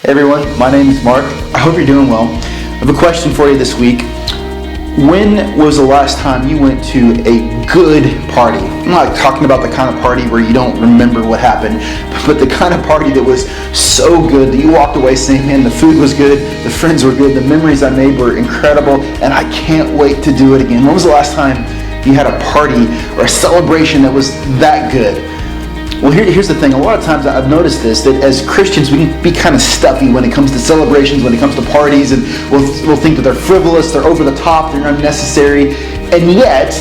Hey everyone, my name is Mark. I hope you're doing well. I have a question for you this week. When was the last time you went to a good party? I'm not talking about the kind of party where you don't remember what happened, but the kind of party that was so good that you walked away saying, man, the food was good, the friends were good, the memories I made were incredible, and I can't wait to do it again. When was the last time you had a party or a celebration that was that good? Well, here's the thing. A lot of times I've noticed this, that as Christians we can be kind of stuffy when it comes to celebrations, when it comes to parties, and we'll think that they're frivolous, they're over the top, they're unnecessary. And yet,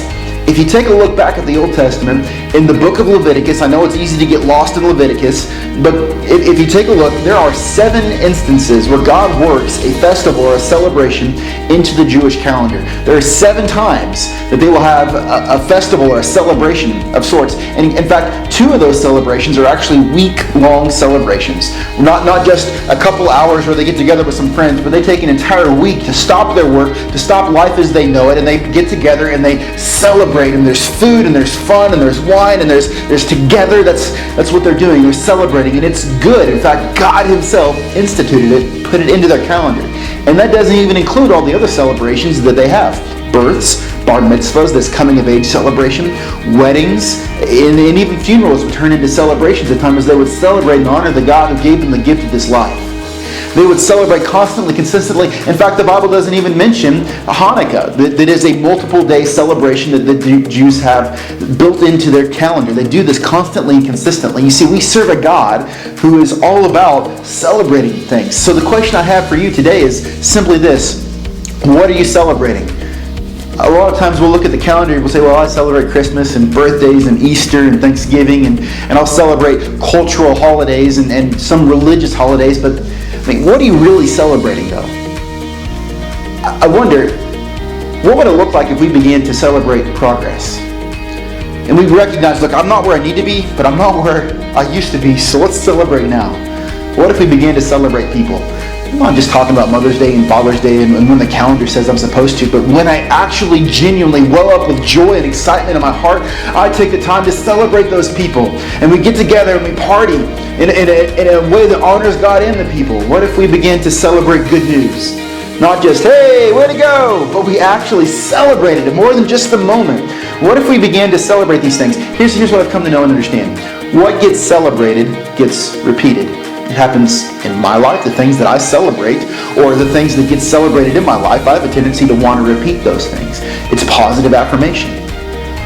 if you take a look back at the Old Testament, in the book of Leviticus, I know it's easy to get lost in Leviticus, but if you take a look, there are 7 instances where God works a festival or a celebration into the Jewish calendar. There are 7 times that they will have a festival or a celebration of sorts. And in fact, 2 of those celebrations are actually week-long celebrations. Not just a couple hours where they get together with some friends, but they take an entire week to stop their work, to stop life as they know it, and they get together and they celebrate. And there's food, and there's fun, and there's wine, and there's together. That's what they're doing. They're celebrating, and it's good. In fact, God Himself instituted it, put it into their calendar. And that doesn't even include all the other celebrations that they have. Births, bar mitzvahs, this coming of age celebration, weddings, and even funerals would turn into celebrations at times as they would celebrate and honor the God who gave them the gift of this life. They would celebrate constantly, consistently. In fact, the Bible doesn't even mention Hanukkah. That is a multiple day celebration that the Jews have built into their calendar. They do this constantly and consistently. You see, we serve a God who is all about celebrating things. So the question I have for you today is simply this: what are you celebrating? A lot of times we'll look at the calendar and we'll say, well, I celebrate Christmas and birthdays and Easter and Thanksgiving, and I'll celebrate cultural holidays and some religious holidays, but what are you really celebrating though? I wonder, what would it look like if we began to celebrate progress? And we recognize, look, I'm not where I need to be, but I'm not where I used to be, so let's celebrate now. What if we began to celebrate people? I'm not just talking about Mother's Day and Father's Day and when the calendar says I'm supposed to, but when I actually genuinely well up with joy and excitement in my heart, I take the time to celebrate those people. And we get together and we party in a way that honors God and the people. What if we began to celebrate good news? Not just, hey, way to go, but we actually celebrated it more than just the moment. What if we began to celebrate these things? Here's what I've come to know and understand. What gets celebrated gets repeated. It happens in my life, the things that I celebrate, or the things that get celebrated in my life, I have a tendency to want to repeat those things. It's positive affirmation.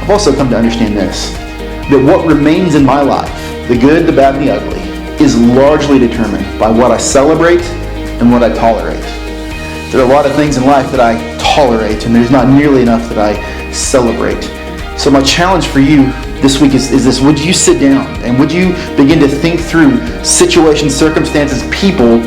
I've also come to understand this, that what remains in my life, the good, the bad, and the ugly, is largely determined by what I celebrate and what I tolerate. There are a lot of things in life that I tolerate, and there's not nearly enough that I celebrate. So my challenge for you this week is this: would you sit down and would you begin to think through situations, circumstances, people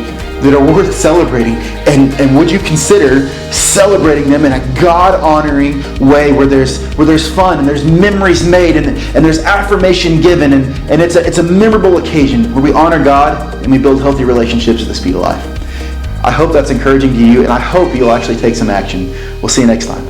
that are worth celebrating, and would you consider celebrating them in a God-honoring way where there's fun and there's memories made and there's affirmation given and it's a memorable occasion where we honor God and we build healthy relationships at the speed of life. I hope that's encouraging to you, and I hope you'll actually take some action. We'll see you next time.